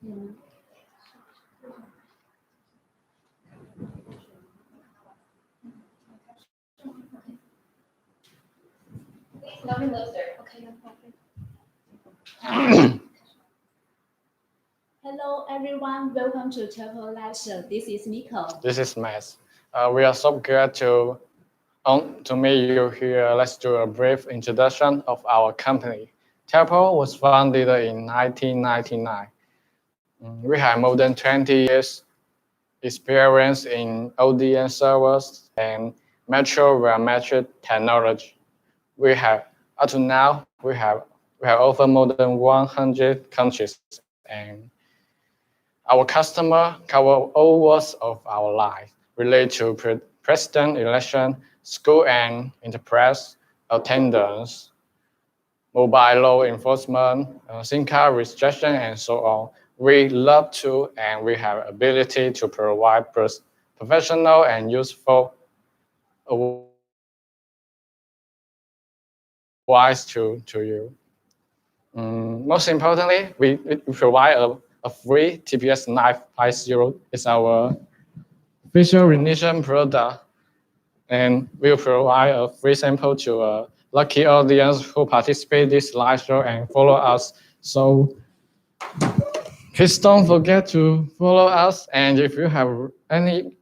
Nothing closer. Okay, no problem. Hello everyone, welcome to Telpo Lecture. This is Nico. This is Matt. We are so glad to meet you here. Let's do a brief introduction of our company. Telpo was founded in 1999. We have more than 20 years experience in ODM servers and metro biometric technology. We have up to now we have over more than 100 countries, and our customer cover all walks of our life related to president election, school and enterprise attendance, mobile law enforcement, SIM card restriction, and so on. We love to and we have ability to provide professional and useful advice to you. Most importantly, we provide a free TPS 950. It's our facial recognition product, and we'll provide a free sample to a lucky audience who participate this live show and follow us. So please don't forget to follow us, and if you have any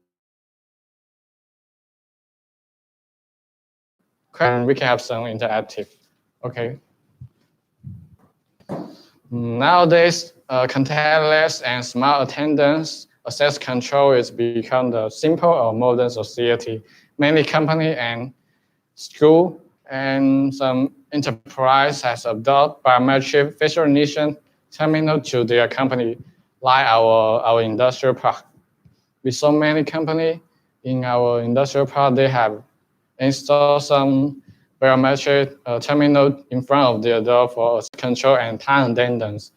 question, we can have some interactive. Okay. Nowadays, contactless and smart attendance access control is become the simple or modern society. Many company and school and some enterprise has adopted biometric facial recognition terminal to their company, like our industrial park. With so many company in our industrial park, they have installed some biometric terminal in front of their door for control and time attendance.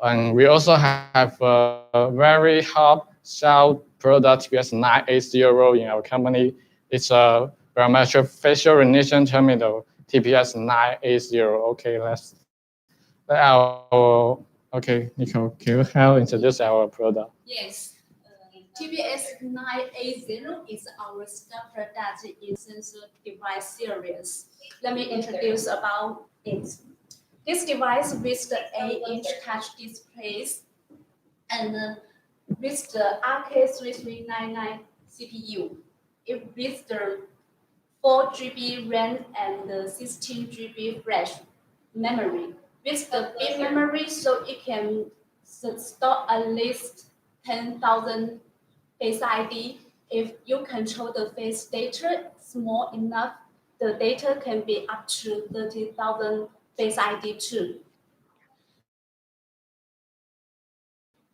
And we also have a very hot sell product TPS 980 in our company. It's a biometric facial recognition terminal TPS 980. Okay, okay, Nico, can you help introduce our product? Yes. TPS 980 is our star product in sensor device series. Let me introduce about it. This device with the 8-inch touch displays and with the RK3399 CPU, with the 4 GB RAM and 16 GB flash memory. With the big memory, so it can store at least 10,000 Face ID. If you control the face data small enough, the data can be up to 30,000 Face ID too.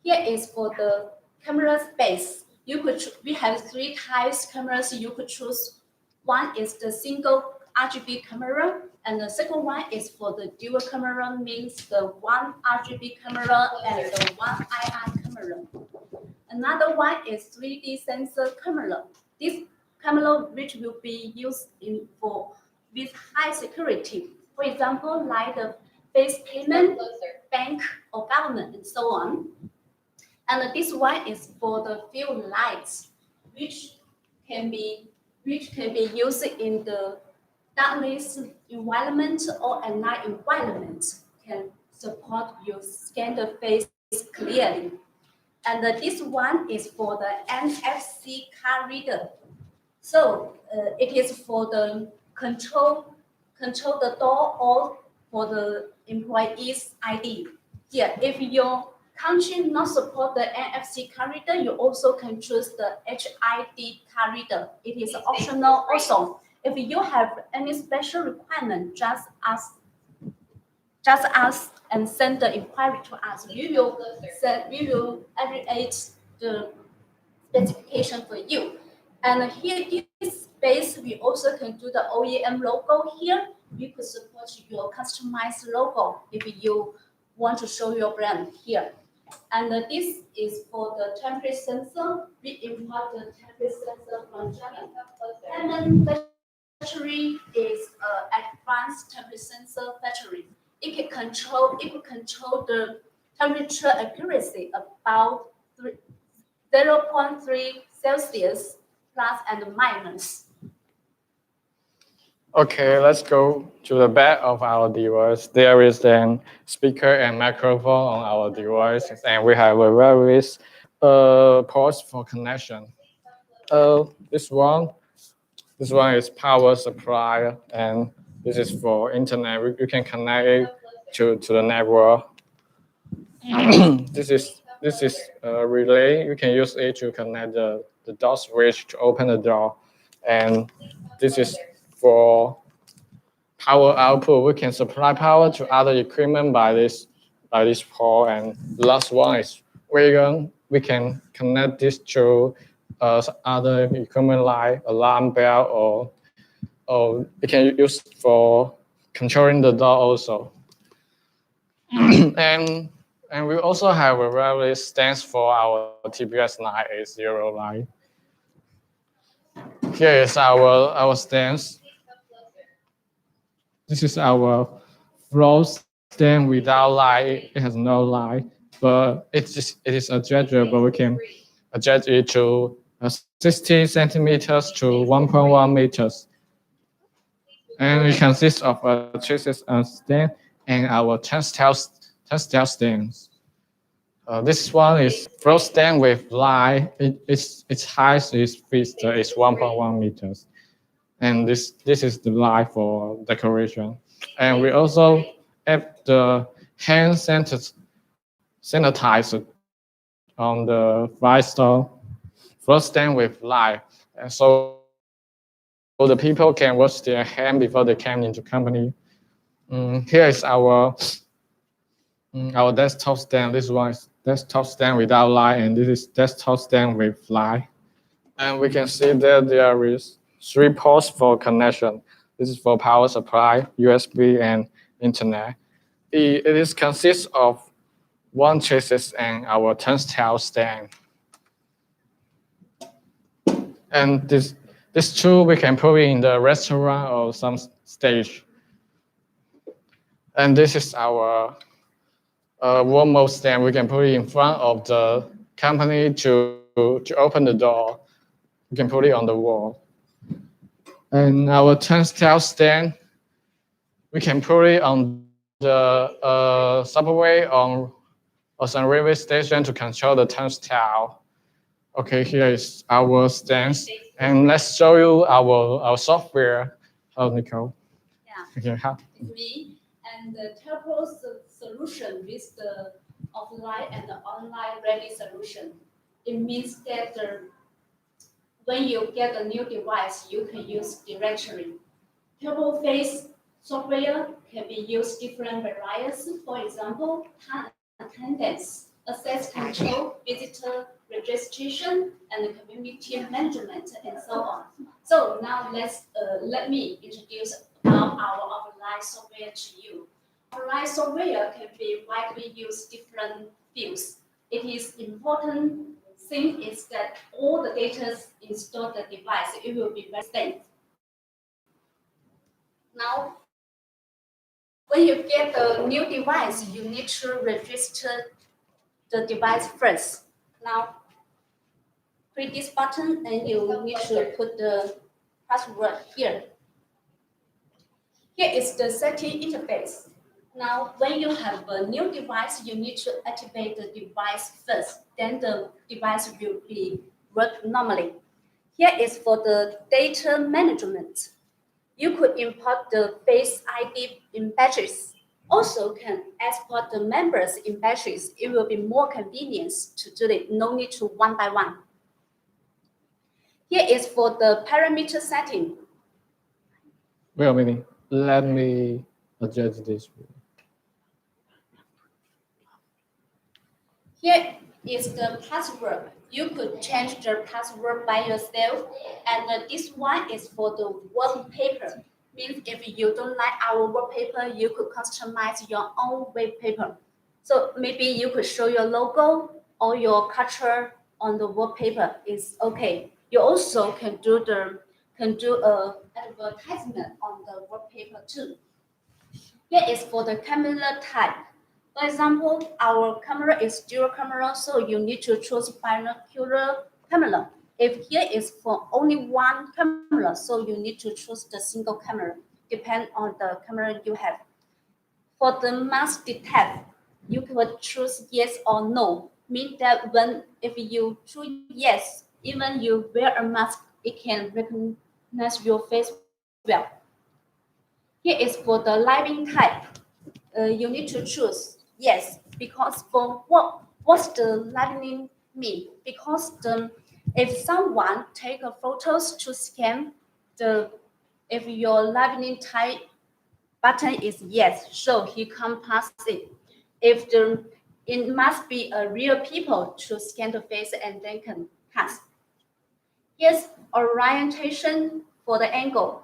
Here is for the camera space. We have 3 types cameras you could choose. One is the single RGB camera, and the second one is for the dual camera, means the one RGB camera and the one IR camera. Another one is 3D sensor camera. This camera which will be used with high security. For example, like the face payment, bank or government, and so on. And this one is for the field lights, which can be used in the darkness environment or at night environment. Can support you scan the face clearly. And this one is for the NFC card reader. So it is for the control the door or for the employee's ID. Here, if your country not support the NFC card reader, you also can choose the HID card reader. It is optional also. If you have any special requirement, just ask and send the inquiry to us. We will aggregate the specification for you. And here, this space, we also can do the OEM logo here. We could support your customized logo if you want to show your brand here. And this is for the temperature sensor. We import the temperature sensor from China. And battery is an advanced temperature sensor battery. It can control the temperature accuracy about 0.3 Celsius plus and minus. Okay, let's go to the back of our device. There is a speaker and microphone on our device, and we have a various ports for connection. This one is power supply, and this is for internet. You can connect it to the network. this is a relay. You can use it to connect the door switch to open the door, and this is for power output. We can supply power to other equipment by this port. And the last one is we can connect this to other equipment like alarm bell, or we can use for controlling the door also. and we also have a various stands for our TPS 980 line. Here is our stands. This is our flow stand without light. It has no light, but it is adjustable. We can adjust it to 60 centimeters to 1.1 meters. And it consists of a traces stand and our tensile stands. This one is flow stand with light. Its height is fixed. It's 1.1 meters. And this is the light for decoration. And we also have the hand sanitizer on the right store, flow stand with light. And so the people can wash their hand before they come into company. Here is our desktop stand. This one is desktop stand without light, and this is desktop stand with light. And we can see that there is 3 ports for connection. This is for power supply, USB, and internet. It consists of 1 chassis and our turnstile stand. And this tool we can put in the restaurant or some stage. And this is our one more stand. We can put it in front of the company to open the door. We can put it on the wall. And our turnstile stand, we can put it on the subway or some railway station to control the turnstile. Okay, here is our stands. And let's show you our software. Oh, Nicole. Yeah. Okay, how? Me and the Telpo's solution with the offline and the online ready solution. It means that when you get a new device, you can use directory. Telpo Face software can be used different variants. For example, time attendance, access control, visitor registration, and community management, and so on. So now let me introduce about our offline software to you. Offline software can be widely used different fields. It is important thing is that all the data installed the device, it will be very safe. Now, when you get a new device, you need to register the device first. Now, click this button and you need to put the password here. Here is the setting interface. Now, when you have a new device, you need to activate the device first. Then the device will be work normally. Here is for the data management. You could import the Face ID in batches. Also can export the members in batches. It will be more convenient to do it. No need to one by one. Here is for the parameter setting. Wait a minute. Let me adjust this. Here is the password. You could change the password by yourself. And this one is for the wallpaper. Means if you don't like our wallpaper, you could customize your own wallpaper. So maybe you could show your logo or your culture on the wallpaper. It's okay. You also can do a advertisement on the wallpaper too. Here is for the camera type. For example, our camera is dual camera, so you need to choose binocular camera. If here is for only one camera, so you need to choose the single camera, depend on the camera you have. For the mask detect, you could choose yes or no. Mean that if you choose yes, even you wear a mask, it can recognize your face well. Here is for the lighting type. You need to choose yes, because for what's the lighting mean? Because if someone take a photos to scan the if your lighting type button is yes, so he can pass it. If it must be a real people to scan the face and then can pass. Yes, orientation for the angle.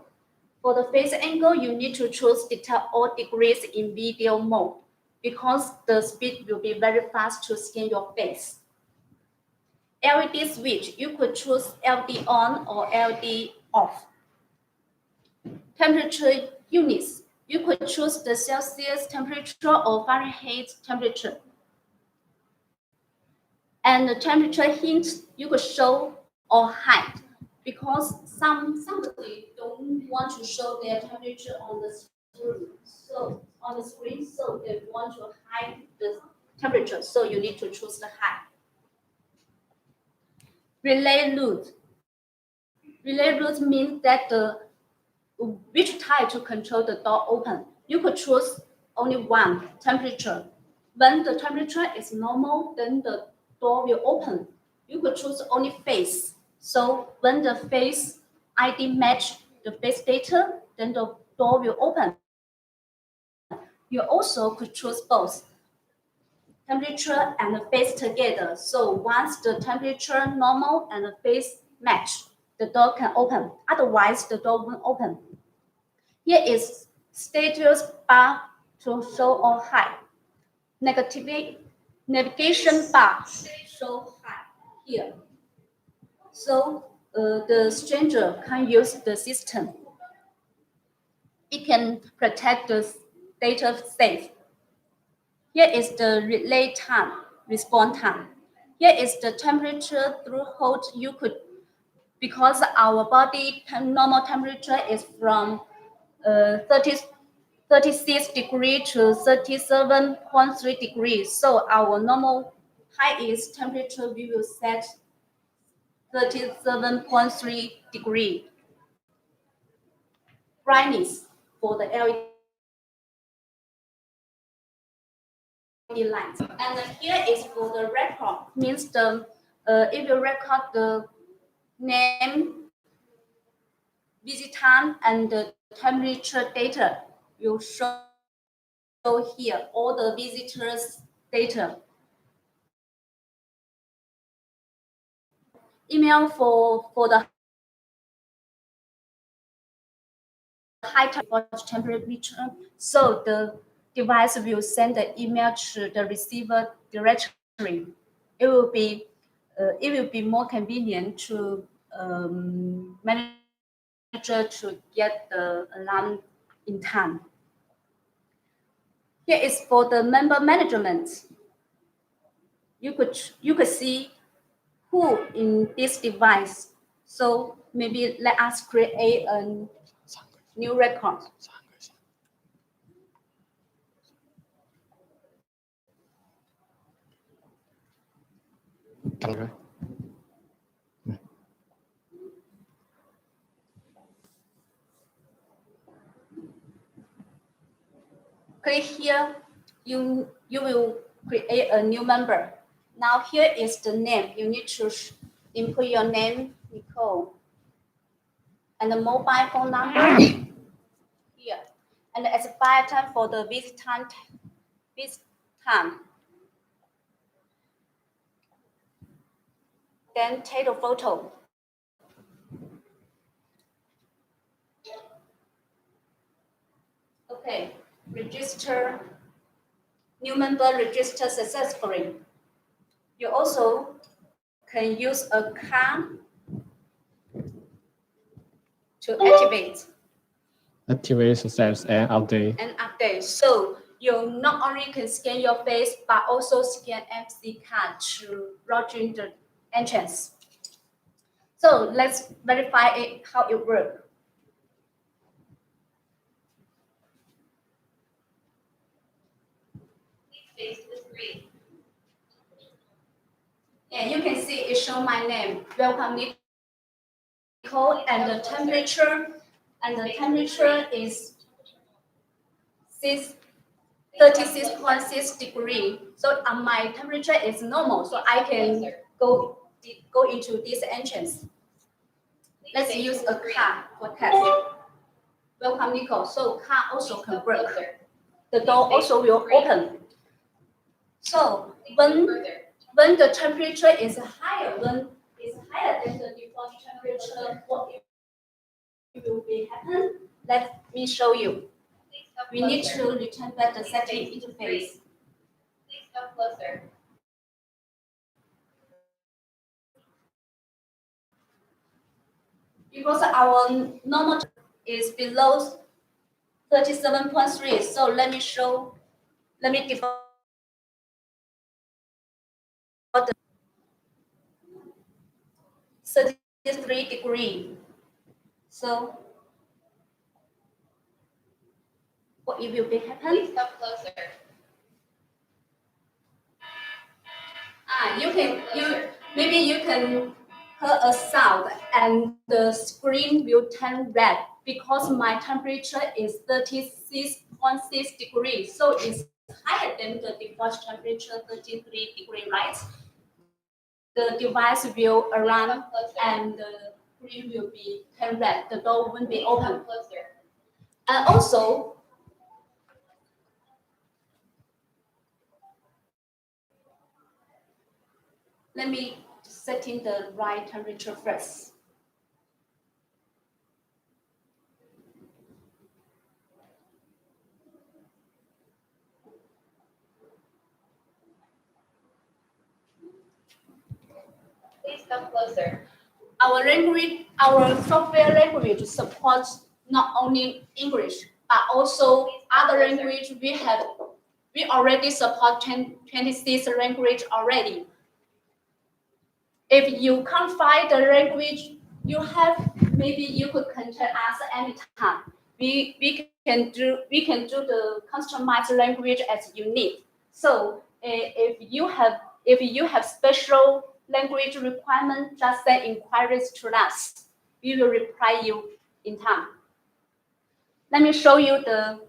For the face angle, you need to choose detect all degrees in video mode because the speed will be very fast to scan your face. LED switch, you could choose LED on or LED off. Temperature units, you could choose the Celsius temperature or Fahrenheit temperature. And the temperature hint, you could show or hide because somebody don't want to show their temperature on the screen. So they want to hide the temperature. So you need to choose the hide. Relay route. Relay route means that which type to control the door open. You could choose only one temperature. When the temperature is normal, then the door will open. You could choose only face. So when the face ID match the face data, then the door will open. You also could choose both temperature and the face together. So once the temperature normal and the face match, the door can open. Otherwise, the door won't open. Here is status bar to show or hide. Navigation bar show hide here. So the stranger can use the system. It can protect the data safe. Here is the relay time, response time. Here is the temperature threshold you could, because our body normal temperature is from 36 degrees to 37.3 degrees. So our normal highest temperature we will set 37.3 degree. Brightness for the LED lines. And here is for the record, means if you record the name, visit time, and the temperature data, you show here all the visitors data. Email for the high temperature, so the device will send the email to the receiver directly. It will be more convenient to manager to get the alarm in time. Here is for the member management. You could see who in this device. So maybe let us create a new record. Click here, you will create a new member. Now here is the name. You need to input your name, Nicole, and the mobile phone number here, and the expire time for the visit time. Then take a photo. Okay, register. New member register successfully. You also can use a card to activate Activate success and update. So you not only can scan your face, but also scan NFC card to login the entrance. So let's verify it, how it works. Face the screen. Yeah, you can see it show my name. Welcome, Nicole, and the temperature is 36.6 degrees. So my temperature is normal, so I can go into this entrance. Let's use a car for test. Welcome, Nicole. So car also can work. The door also will open. So when the temperature is higher than the default temperature, what will be happen? Let me show you. We need to return back the setting interface. Please come closer. Because our normal is below 37.3, so let me default the 33 degree. So what it will be happen? Please come closer. Maybe you can hear a sound and the screen will turn red because my temperature is 36.6 degrees, so it's higher than the default temperature 33 degrees, right? The device will run and the screen will be turn red. The door won't be open. And also, let me set in the right temperature first. Please come closer. Our software language supports not only English, but also other language. We already support 26 language already. If you can't find the language you have, maybe you could contact us anytime. We can do the customized language as you need. So if you have special language requirement, just send inquiries to us. We will reply you in time. Let me show you the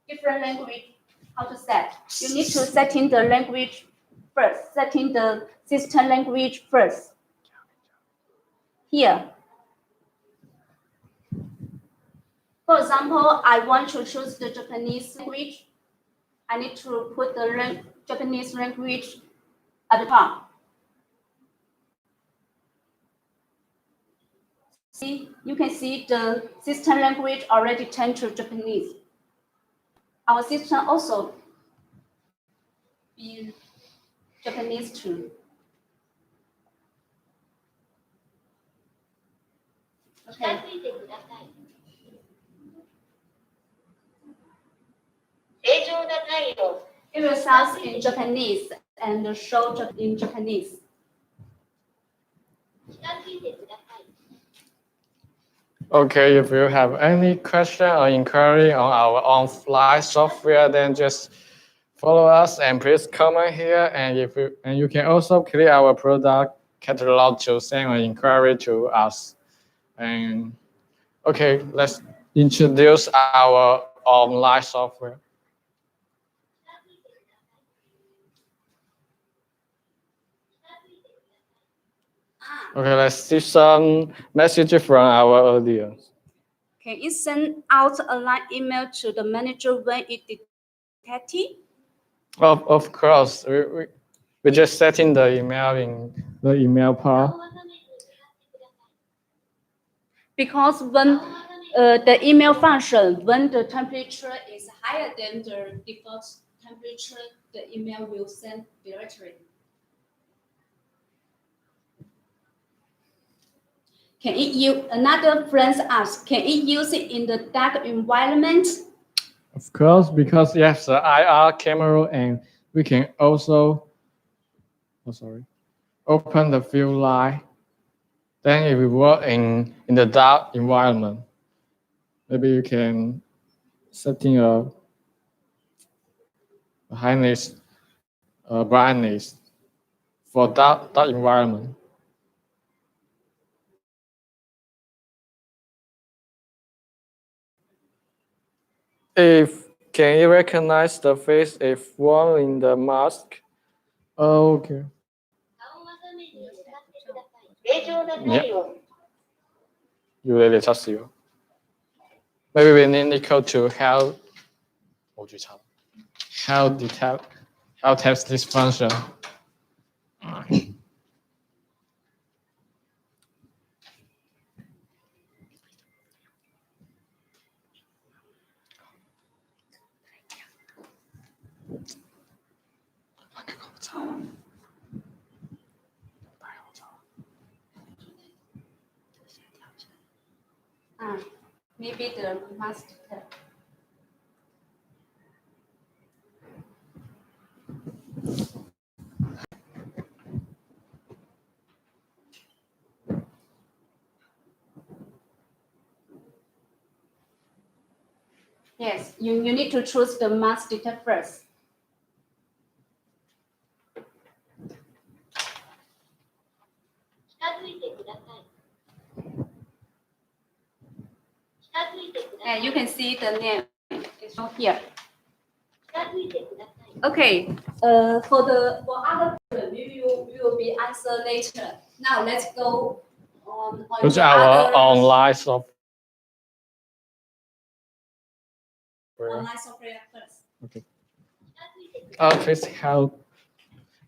different language how to set. You need to set in the language first, setting the system language first. Here. For example, I want to choose the Japanese language. I need to put the Japanese language at the top. See, you can see the system language already turned to Japanese. Our system also be Japanese too. Okay. It will sound in Japanese and show in Japanese. Okay, if you have any question or inquiry on our on-fly software, then just follow us and please comment here. And you can also click our product catalog to send an inquiry to us. And okay, let's introduce our online software. Okay, let's see some messages from our audience. Can you send out a line email to the manager when it detected? Of course, we just set in the email in the email part. Because when the email function, when the temperature is higher than the default temperature, the email will send directly. Can it use, another friend asks, can it use it in the dark environment? Of course, because you have the IR camera and we can also, open the field light. Then if we work in the dark environment, maybe you can setting a highness, brightness for dark environment. If can you recognize the face if one in the mask? Okay. 正常な体温。 You really trust you. Maybe we need Nico to help. How test this function. Maybe the mask. Yes, you need to choose the mask detect first. 近づいてください。近づいてください。 And you can see the name is shown here. 近づいてください。 Okay. For other question, we will be answer later. Now let's go on Go to the our other online software. online software first. Okay. Please help.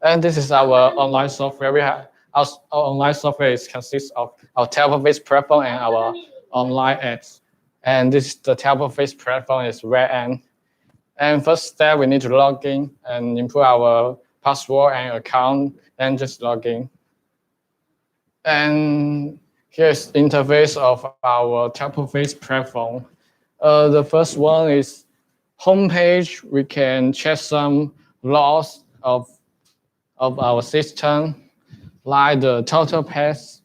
And this is our online software. We have our online software consists of our Telpo-based platform and our online ads. And this the Telpo-based platform is where and first step we need to log in and input our password and account and just log in. And here's the interface of our Telpo-based platform. The first one is homepage. We can check some logs of our system, like the total pass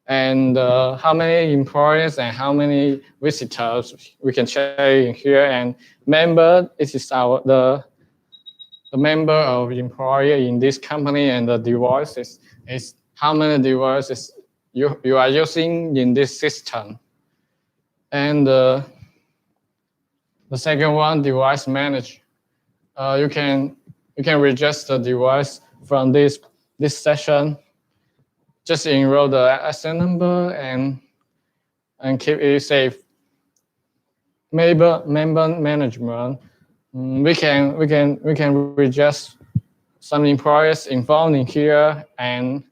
and how many employees and how many visitors we can check in here. And member, this is the member of employee in this company, and the devices is how many devices you are using in this system. And the second one, device manage. You can register the device from this session. Just enroll the SN number and keep it safe. Member management. We can register some employees involved in here, and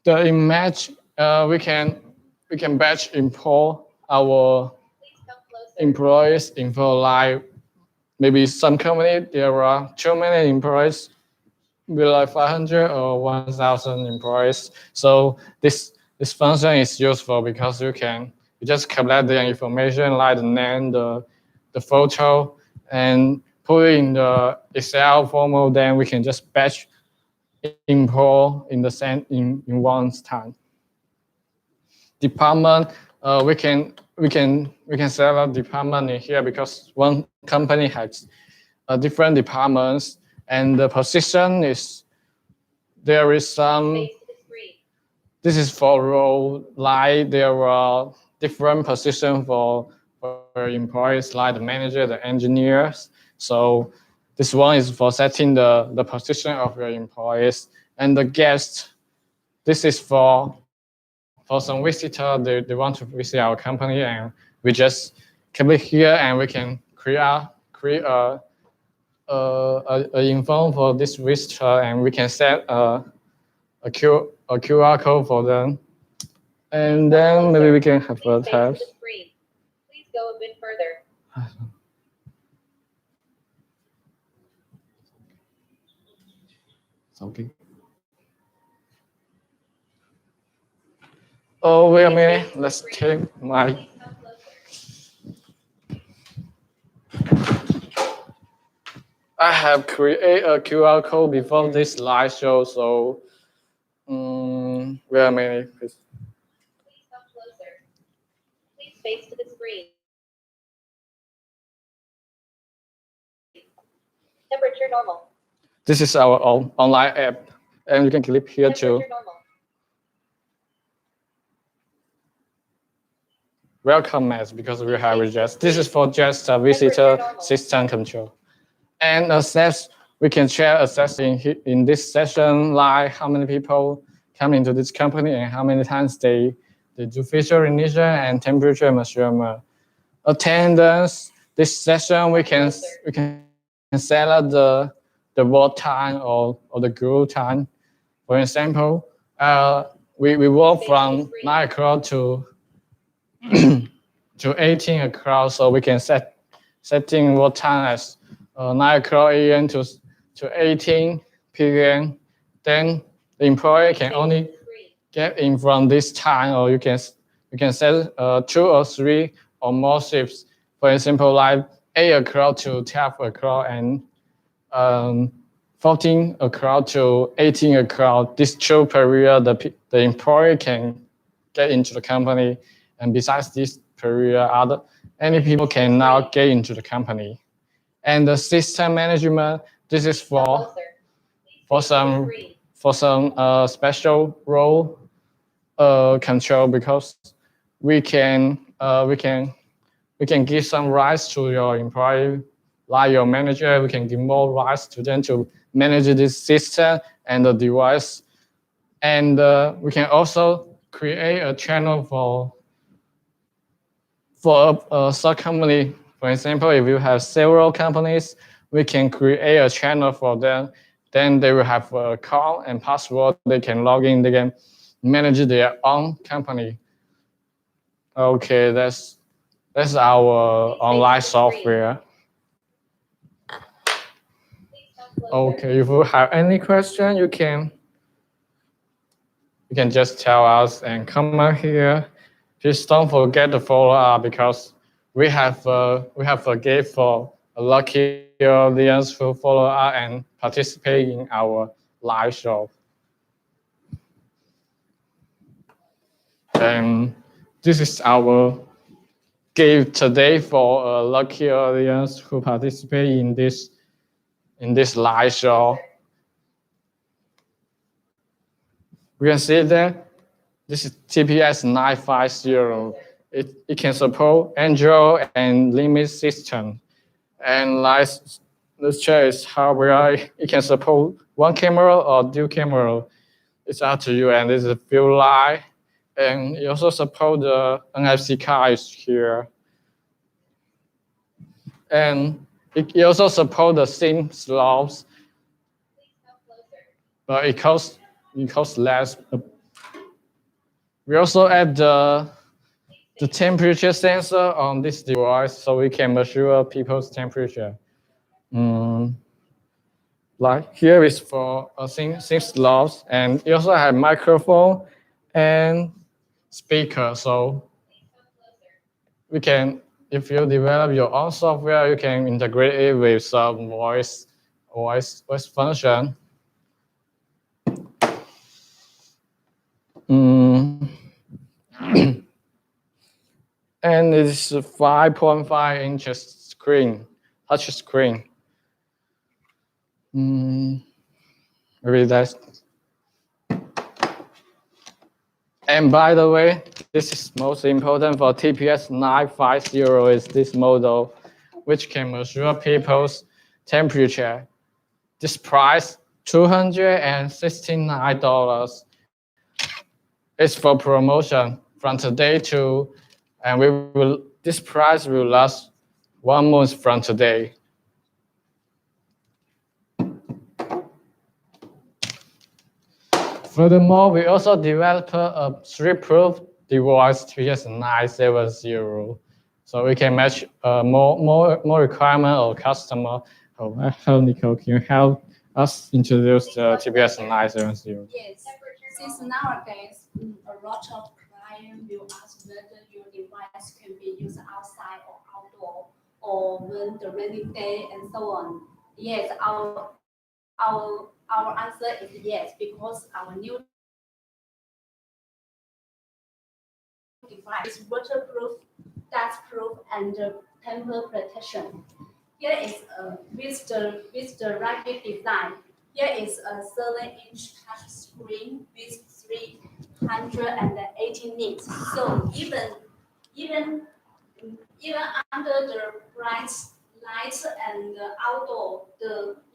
the image we can batch import our employees info, like maybe some company there are too many employees, be like 500 or 1,000 employees. So this function is useful because you just collect the information like the name, the photo, and put it in the Excel format. Then we can just batch import in one time. Department, we can set up department in here because one company has different departments, and the position is there is some. This is for role, like there are different positions for employees, like the manager, the engineers. So this one is for setting the position of your employees. And the guest, this is for some visitor, they want to visit our company, and we just click here and we can create a info for this visitor, and we can set a QR code for them. And then maybe we can have a test. Please go a bit further. It's okay. Oh, wait a minute. Let's take my. have created a QR code before this slideshow, so where are many? Please come closer. Please face to the screen. Temperature normal. This is our online app, and you can click here to Temperature normal. welcome us because we have just. This is for just a visitor system control. And access, we can share access in this session, like how many people come into this company and how many times they do facial recognition and temperature measurement. Attendance, this session we can set up the work time or the group time. For example, we work from 9 o'clock to 18 o'clock, so we can setting work time as 9 o'clock a.m. to 18 p.m. Then the employee can only get in from this time, or you can set 2 or 3 or more shifts. For example, like 8 o'clock to 12 o'clock and 14 o'clock to 18 o'clock. This 2 period, the employee can get into the company, and besides this period, any people can now get into the company. And the system management, this is for some special role control, because we can give some rights to your employee, like your manager. We can give more rights to them to manage this system and the device. And we can also create a channel for a sub company. For example, if you have several companies, we can create a channel for them. Then they will have a call and password. They can log in. They can manage their own company. Okay, that's our online software. Okay, if you have any question, you can just tell us and comment here. Just don't forget to follow up, because we have a gift for a lucky audience who follow up and participate in our live show. And this is our gift today for a lucky audience who participate in this live show. We can see that this is TPS 950. It can support Android and Linux system. And like let's check hardware. It can support one camera or dual camera. It's up to you. And this is a field light. And it also support the NFC cards here. And it also support the SIM slots. But it costs less. We also add the temperature sensor on this device, so we can measure people's temperature. Like here is for SIM slots, and you also have microphone and speaker. So we can, if you develop your own software, you can integrate it with some voice function. And it's a 5.5 inches screen, touch screen. Maybe that's. And by the way, this is most important for TPS 950 is this model, which can measure people's temperature. This price, $269. It's for promotion from today to, and this price will last 1 month from today. Furthermore, we also developed a 3-proof device TPS 970, so we can match more requirement of customer. How Nicole, can you help us introduce the TPS 970? Yes, since nowadays a lot of clients will ask whether your device can be used outside or outdoor, or when the rainy day and so on. Yes, our answer is yes, because our new device is waterproof, dustproof, and temper protection. Here is with the rapid design. Here is a 7-inch touch screen with 380 nits. So even even under the bright lights and outdoor,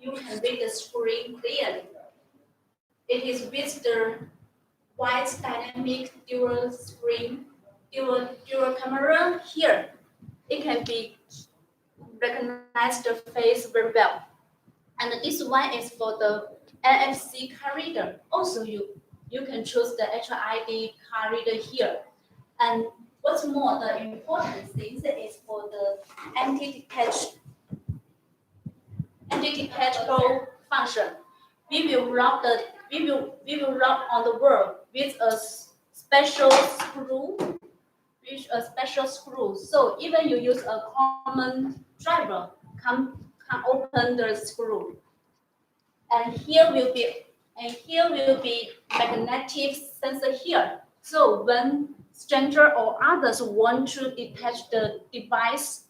you can read the screen clearly. It is with the wide dynamic dual camera here. It can be recognize the face very well. And this one is for the NFC card reader. Also, you can choose the HID card reader here. And what's more, the important thing is for the anti-detachable function. We will lock on the wall with a special screw. So even you use a common driver, can open the screw. And here will be magnetic sensor here. So when stranger or others want to detach the device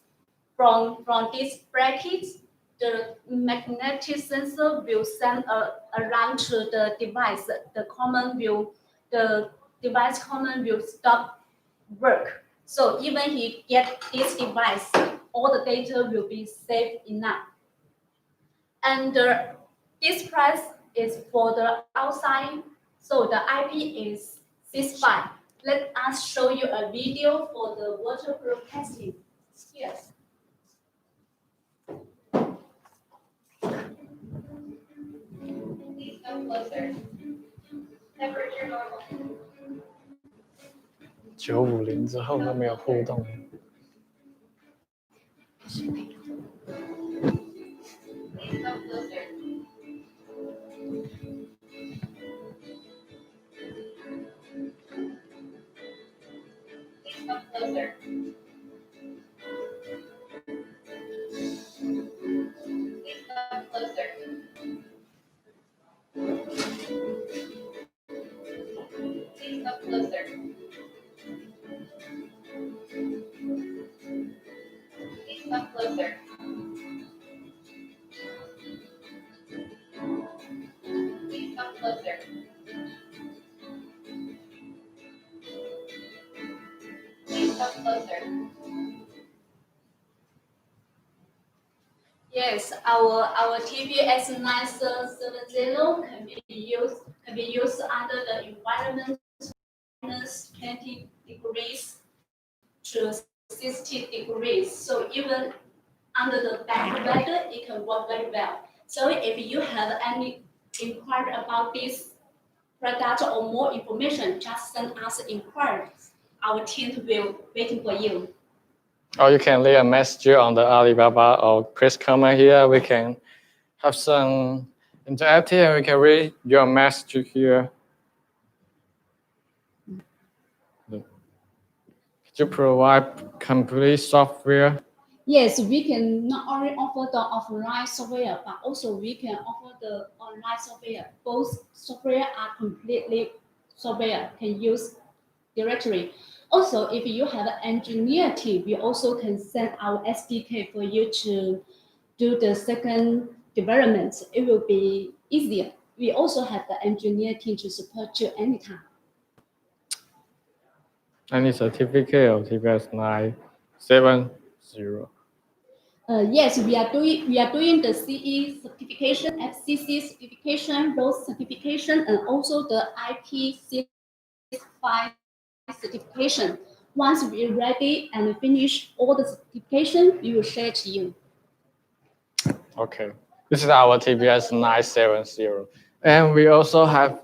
from this bracket, the magnetic sensor will send alarm to the device. The device common will stop work. So even he get this device, all the data will be safe enough. And this price is for the outside, so the IP is 65. Let us show you a video for the waterproof testing. Here. Please come closer. Temperature normal. 950之后都没有互动。 Please come closer. Please come closer. Please come closer. Please come closer. Please come closer. Please come closer. Please come closer. Yes, our TPS 970 can be used under the environment -20 degrees to 60 degrees. So even under the bad weather, it can work very well. So if you have any inquiry about this product or more information, just send us inquiries. Our team will waiting for you. Or you can leave a message on the Alibaba or press comment here. We can have some interactive and we can read your message here. Could you provide complete software? Yes, we can not only offer the offline software, but also we can offer the online software. Both software are completely software can use directly. Also, if you have an engineer team, we also can send our SDK for you to do the second development. It will be easier. We also have the engineer team to support you anytime. Any certificate of TPS 970? Yes, we are doing the CE certification, FCC certification, those certification, and also the IP65 certification. Once we're ready and finish all the certification, we will share to you. Okay, this is our TPS 970. And we also have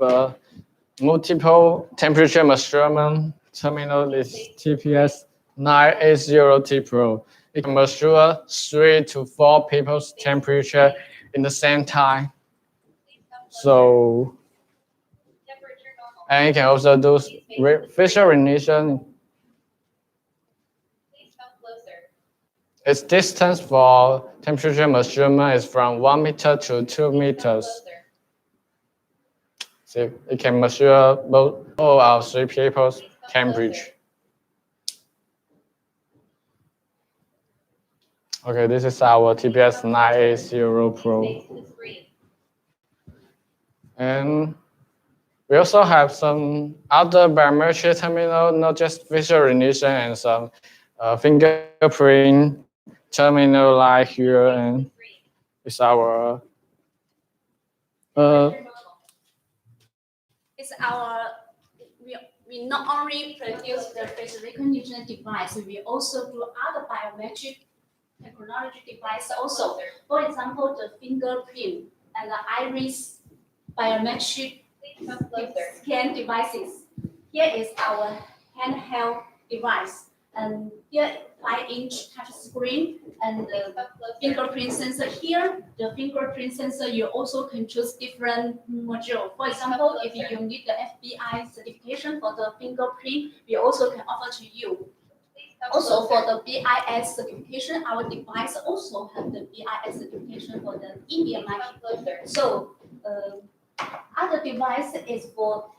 multiple temperature measurement terminal. This TPS 980 T Pro. It can measure 3 to 4 people's temperature in the same time. So, Temperature normal. and it can also do facial recognition. Please come closer. Its distance for temperature measurement is from 1 meter to 2 Please come meters. closer. See, it can measure both all our 3 people's temperature. Okay, this is our TPS 980 Pro. Face to the screen. And we also have some other biometric terminal, not just facial recognition, and some fingerprint terminal like here, and it's our It's our, we not only produce the face recognition device, we also do other biometric technology device also. For example, the fingerprint and the iris biometric Please come closer. scan devices. Here is our handheld device, and here 5-inch touch screen and Please the come closer. fingerprint sensor here. The fingerprint sensor, you also can choose different module. For example, if you need the FBI certification for the fingerprint, we also can offer to you. Please come Also closer. for the BIS certification, our device also have the BIS certification for the Indian Please market. come closer. So other device is for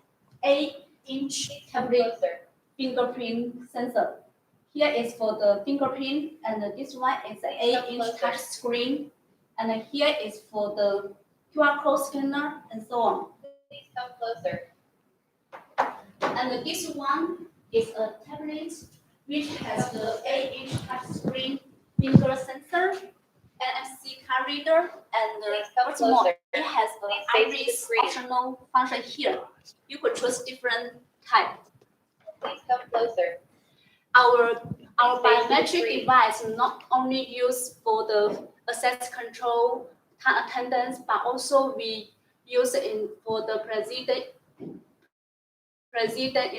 8-inch Please come tablet closer. fingerprint sensor. Here is for the fingerprint, and this one is an 8-inch touch screen, and here is for the QR code scanner and so on. Please come closer. And this one is a tablet which has the 8-inch touch screen finger sensor, NFC card reader, and Please come what's more, closer. it has Please the face the iris screen. optional function here. You could choose different type. Please come closer. Our Please face the biometric screen. device not only used for the access control, time attendance, but also we use it for the president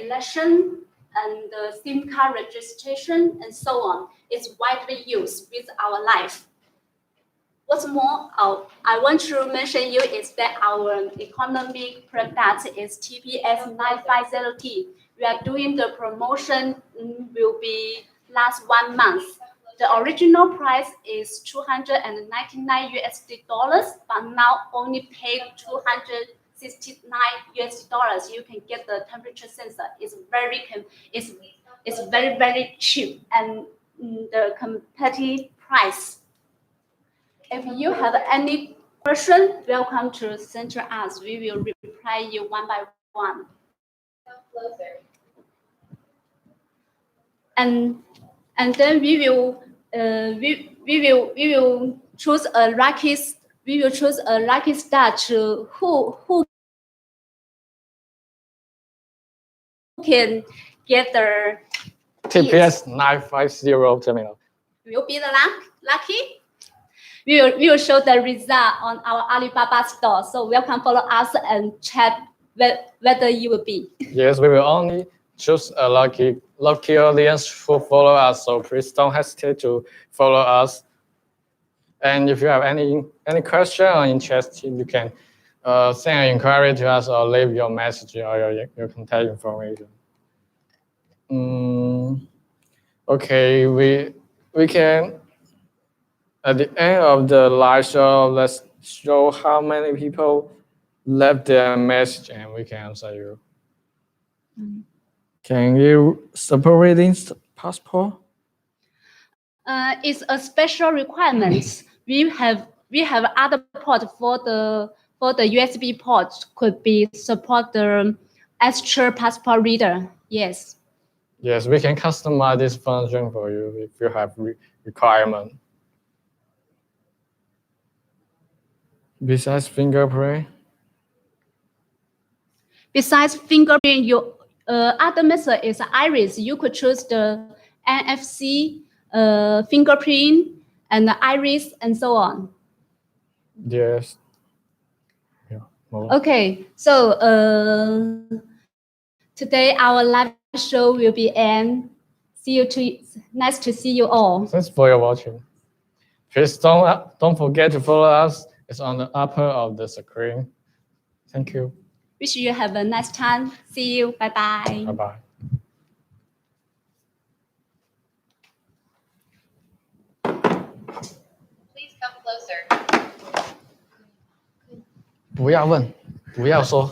election and the SIM card registration and so on. It's widely used with our life. What's more, I want to mention you is that our economic product is TPS 950T. We are doing the promotion, will be last 1 month. The original price is $299, but now only paid $269. You can get the temperature sensor. It's very cheap and the competitive price. If you have any question, welcome to send to us. We will reply you one by one. Come closer. And then we will choose a lucky star to who can get the TPS 950 terminal. will be the lucky. We will show the result on our Alibaba store. So welcome, follow us and check whether you will be. Yes, we will only choose a lucky audience who follow us. So please don't hesitate to follow us. And if you have any question or interest, you can send an inquiry to us or leave your message or your contact information. Okay, we can. At the end of the live show, let's show how many people left their message and we can answer you. Can you separate this passport? It's a special requirement. We have other port for the USB port could be support the extra passport reader. Yes. Yes, we can customize this function for you if you have requirement. Besides fingerprint, your other method is iris. You could choose the NFC, fingerprint, and the iris, and so on. yes. Yeah. Well, Okay, so today our live show will be end. Nice to see you all. thanks for your watching. Please don't forget to follow us. It's on the upper of the screen. Thank you. Wish you have a nice time. See you. Bye bye. Bye bye. 不要问，不要说。